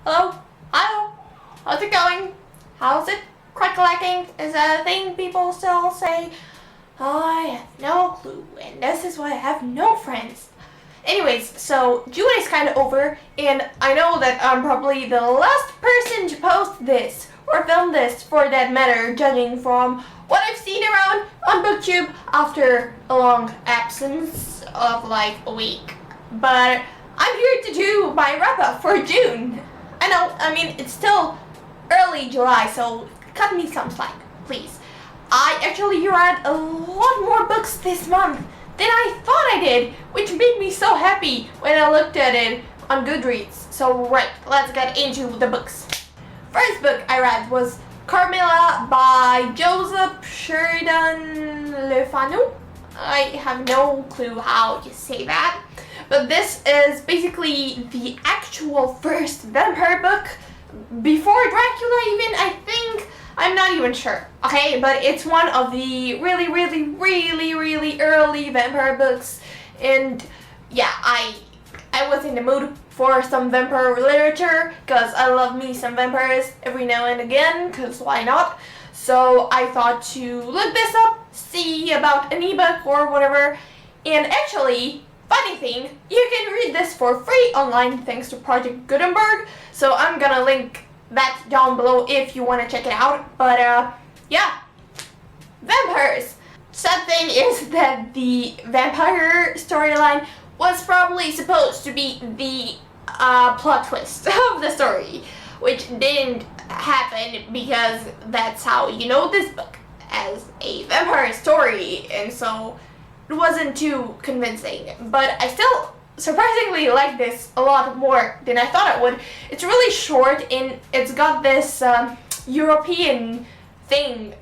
Hello? Hello? How's it going? How's it crack-lacking? Is that a thing people still say? Oh, I have no clue, and this is why I have no friends. Anyways, so June is kind of over, and I know that I'm probably the last person to post this, or film this for that matter, judging from what I've seen around on BookTube after a long absence of like a week. But I'm here to do my wrap-up for June. I know, I mean, it's still early July, so cut me some slack, please. I actually read a lot more books this month than I thought I did, which made me so happy when I looked at it on Goodreads. So right, let's get into the books. First book I read was Carmilla by Joseph Sheridan Le Fanu. I have no clue how you say that, but this is basically the actual first vampire book before Dracula even, I think. I'm not even sure, okay? But it's one of the really early vampire books, and yeah, I was in the mood for some vampire literature, because I love me some vampires every now and again, because why not? So I thought to look this up, see about an ebook or whatever, and actually, funny thing, you can read this for free online thanks to Project Gutenberg, so I'm gonna link that down below if you want to check it out. But yeah, vampires. Sad thing is that the vampire storyline was probably supposed to be the plot twist of the story, which didn't happen because that's how you know this book, as a vampire story, and so it wasn't too convincing. But I still surprisingly like this a lot more than I thought it would. It's really short and it's got this European thing.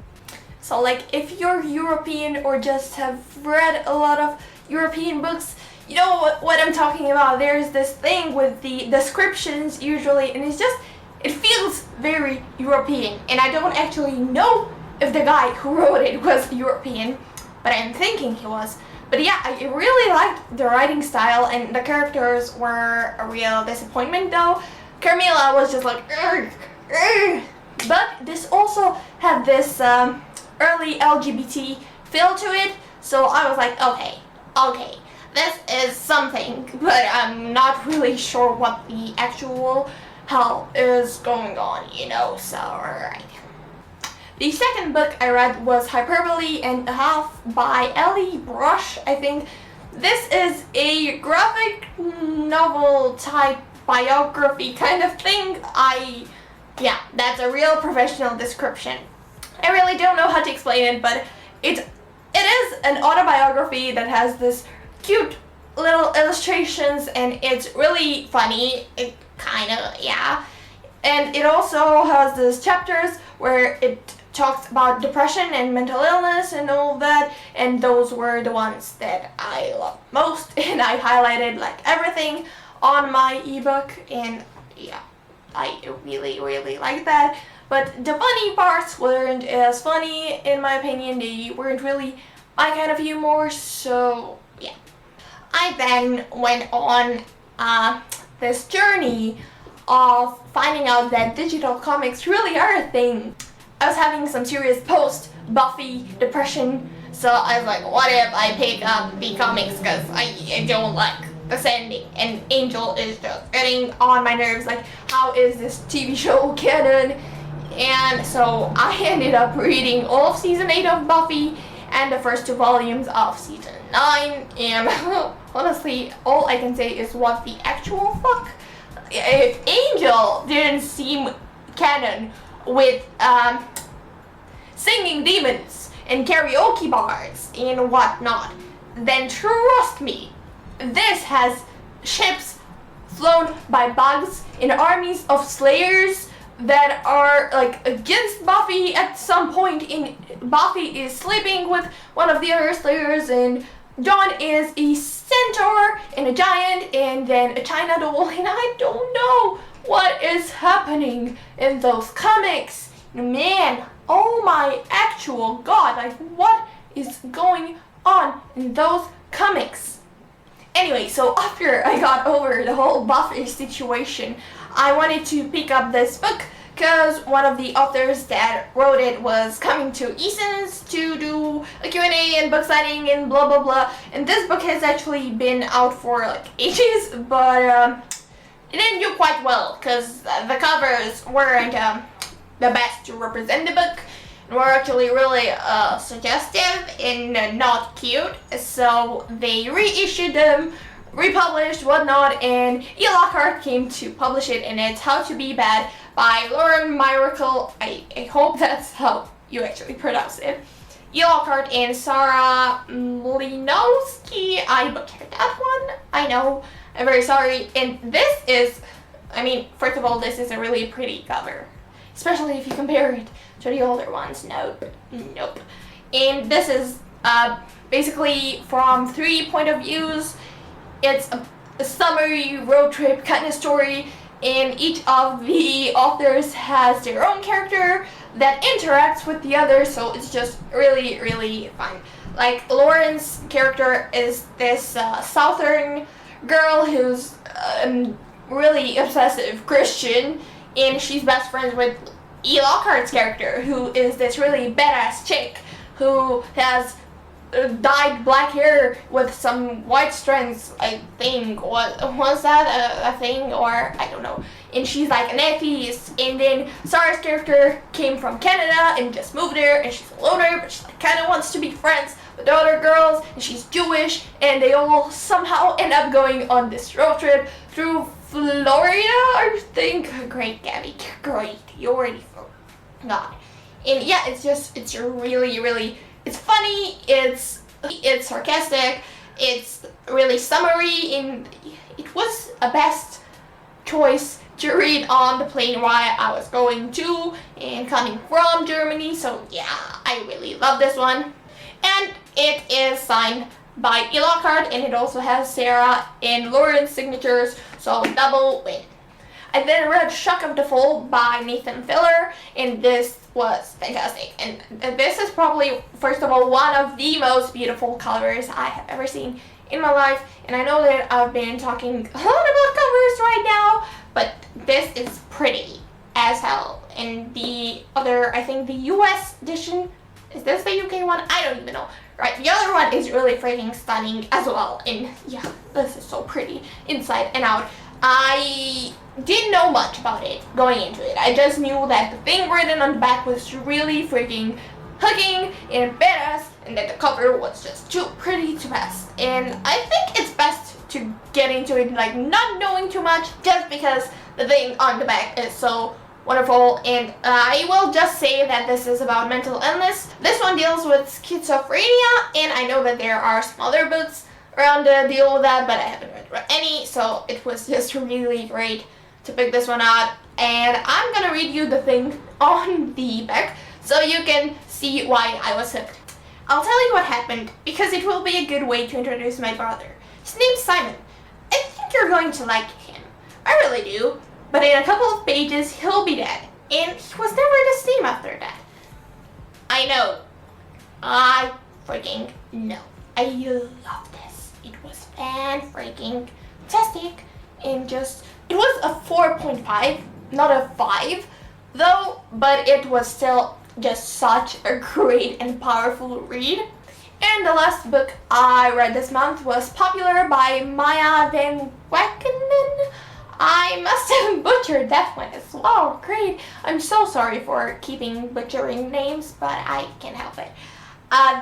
So like if you're European or just have read a lot of European books, you know what I'm talking about. There's this thing with the descriptions usually, and it feels very European, and I don't actually know if the guy who wrote it was European, but I'm thinking he was. But yeah, I really liked the writing style, and the characters were a real disappointment though. Carmilla was just like, "Urgh, urgh." But this also had this early LGBT feel to it, so I was like, okay, this is something, but I'm not really sure what the actual hell is going on, you know, so alright. The second book I read was Hyperbole and a Half by Ellie Brush, I think. This is a graphic novel type biography kind of thing. Yeah, that's a real professional description. I really don't know how to explain it, but it is an autobiography that has this cute little illustrations, and it's really funny. It kinda, yeah. And it also has these chapters where it talks about depression and mental illness and all that, and those were the ones that I loved most, and I highlighted like everything on my ebook, and yeah, I really like that. But the funny parts weren't as funny, in my opinion. They weren't really my kind of humor, so yeah. I then went on this journey of finding out that digital comics really are a thing. I was having some serious post-Buffy depression, so I was like, what if I pick up the comics, because I don't like the sending, and Angel is just getting on my nerves, like, how is this TV show canon? And so I ended up reading all of season 8 of Buffy and the first 2 volumes of season 9, and honestly, all I can say is what the actual fuck? If Angel didn't seem canon with singing demons and karaoke bars and whatnot, then trust me, this has ships flown by bugs and armies of slayers that are like against Buffy at some point. In Buffy is sleeping with one of the other slayers, and Dawn is a centaur and a giant and then a China doll, and I don't know what is happening in those comics. Man, oh my actual god, like what is going on in those comics? Anyway, so after I got over the whole Buffy situation, I wanted to pick up this book because one of the authors that wrote it was coming to Eason's to do a Q&A and book signing and blah blah blah. And this book has actually been out for like ages, but it didn't do quite well because the covers weren't the best to represent the book. Were actually really suggestive and not cute, so they reissued them, republished, whatnot, and E. Lockhart came to publish it, and it's How to Be Bad by Lauren Myracle. I hope that's how you actually pronounce it. E. Lockhart and Sarah Mlinowski. I butchered that one, I know, I'm very sorry. And this is, I mean, first of all, this is a really pretty cover, especially if you compare it to the older ones. Nope. And this is basically from 3 point of views. It's a summary road trip kind of story, and each of the authors has their own character that interacts with the other, so it's just really, really fun. Like, Lauren's character is this southern girl who's really obsessive Christian, and she's best friends with E. Lockhart's character, who is this really badass chick who has dyed black hair with some white strands, I think. Was that a thing, or I don't know. And she's like an atheist. And then Sarah's character came from Canada and just moved there, and she's a loner, but she like, kind of wants to be friends with the other girls, and she's Jewish, and they all somehow end up going on this road trip through Florida, I think. Great, Gabby, great. You already forgot. And yeah, it's really, really, it's funny, it's sarcastic, it's really summary, and it was a best choice to read on the plane while I was going to and coming from Germany. So yeah, I really love this one. And it is signed by E. Lockhart, and it also has Sarah and Lauren's signatures, so double win. I then read Shock of the Fall by Nathan Filler, and this was fantastic. And this is probably, first of all, one of the most beautiful covers I have ever seen in my life. And I know that I've been talking a lot about covers right now, but this is pretty as hell. And the other, I think the US edition, is this the UK one? I don't even know. Right, the other one is really freaking stunning as well. And yeah, this is so pretty inside and out. I didn't know much about it going into it. I just knew that the thing written on the back was really freaking hooking and badass, and that the cover was just too pretty to pass. And I think it's best to get into it like not knowing too much, just because the thing on the back is so wonderful. And I will just say that this is about mental illness. This one deals with schizophrenia, and I know that there are some other books around the deal with that, but I haven't read any, so it was just really great to pick this one out. And I'm gonna read you the thing on the back so you can see why I was hooked. I'll tell you what happened because it will be a good way to introduce my brother. His name's Simon. I think you're going to like him. I really do. But in a couple of pages, he'll be dead. And he was never the same after that. I know. I freaking know. I love this. It was fan-freaking-tastic. And just, it was a 4.5, not a 5, though, but it was still just such a great and powerful read. And the last book I read this month was Popular by Maya Van Wackenen. I must have butchered that one as well. Great. I'm so sorry for keeping butchering names, but I can't help it.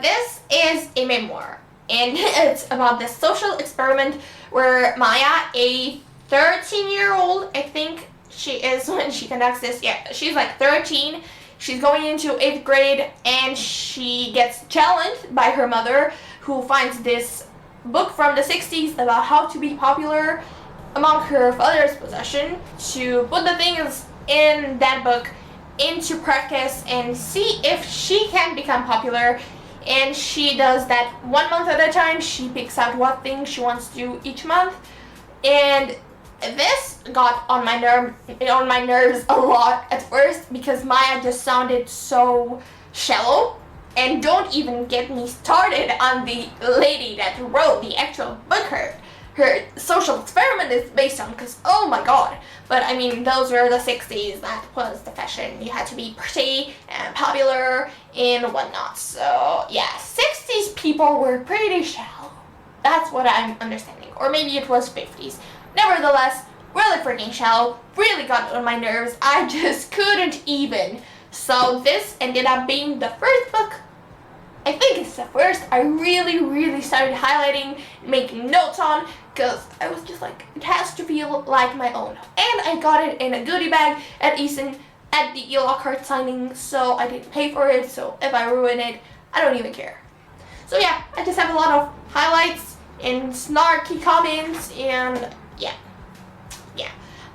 This is a memoir, and it's about this social experiment where Maya, a 13-year-old, I think she is when she conducts this. Yeah, she's like 13. She's going into 8th grade, and she gets challenged by her mother, who finds this book from the 60s about how to be popular among her father's possession, to put the things in that book into practice and see if she can become popular. And she does that 1 month at a time. She picks out what things she wants to do each month, and this got on my nerves a lot at first because Maya just sounded so shallow. And don't even get me started on the lady that wrote the actual book her social experiment is based on, because oh my god. But I mean, those were the 60s, that was the fashion. You had to be pretty and popular and whatnot. So yeah, 60s people were pretty shallow. That's what I'm understanding. Or maybe it was 50s. Nevertheless, really freaking shallow, really got on my nerves. I just couldn't even. So this ended up being the first book, I think it's the first, I really started highlighting, making notes on, because I was just like, it has to feel like my own. And I got it in a goodie bag at Easton at the Lockhart signing, so I didn't pay for it, so if I ruin it, I don't even care. So yeah, I just have a lot of highlights and snarky comments, and yeah.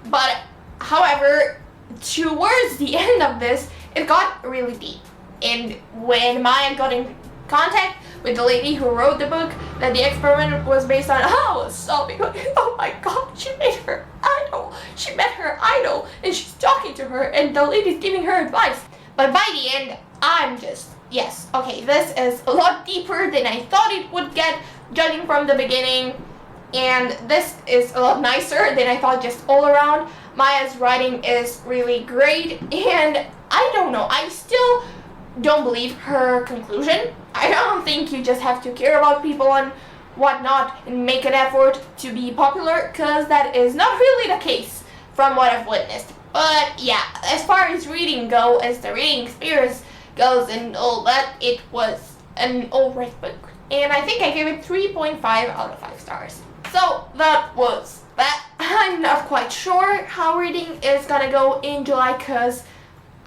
But however, towards the end of this, it got really deep. And when Maya got in contact with the lady who wrote the book that the experiment was based on, I was sobbing like, oh my god, she made her idol. She met her idol and she's talking to her and the lady's giving her advice. But by the end, I'm just, yes, okay, this is a lot deeper than I thought it would get, judging from the beginning. And this is a lot nicer than I thought just all around. Maya's writing is really great, and I don't know, I still don't believe her conclusion. I don't think you just have to care about people and whatnot and make an effort to be popular, because that is not really the case from what I've witnessed. But yeah, as far as reading go, as the reading experience goes and all that, it was an alright book. And I think I gave it 3.5 out of 5 stars. So that was that. I'm not quite sure how reading is gonna go in July, because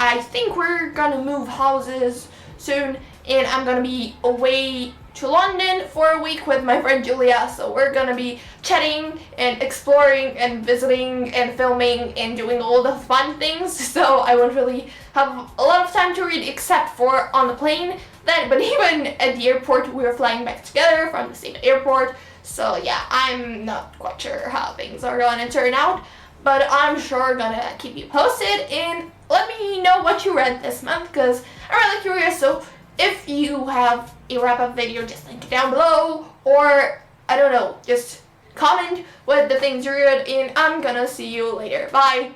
I think we're gonna move houses soon and I'm gonna be away to London for a week with my friend Julia, so we're gonna be chatting and exploring and visiting and filming and doing all the fun things, so I won't really have a lot of time to read except for on the plane then. But even at the airport, we were flying back together from the same airport, so yeah, I'm not quite sure how things are gonna turn out, but I'm sure gonna keep you posted and let me know what you read this month, because I'm really curious. So if you have a wrap-up video, just link it down below, or I don't know, just comment what the things you read, and I'm gonna see you later. Bye!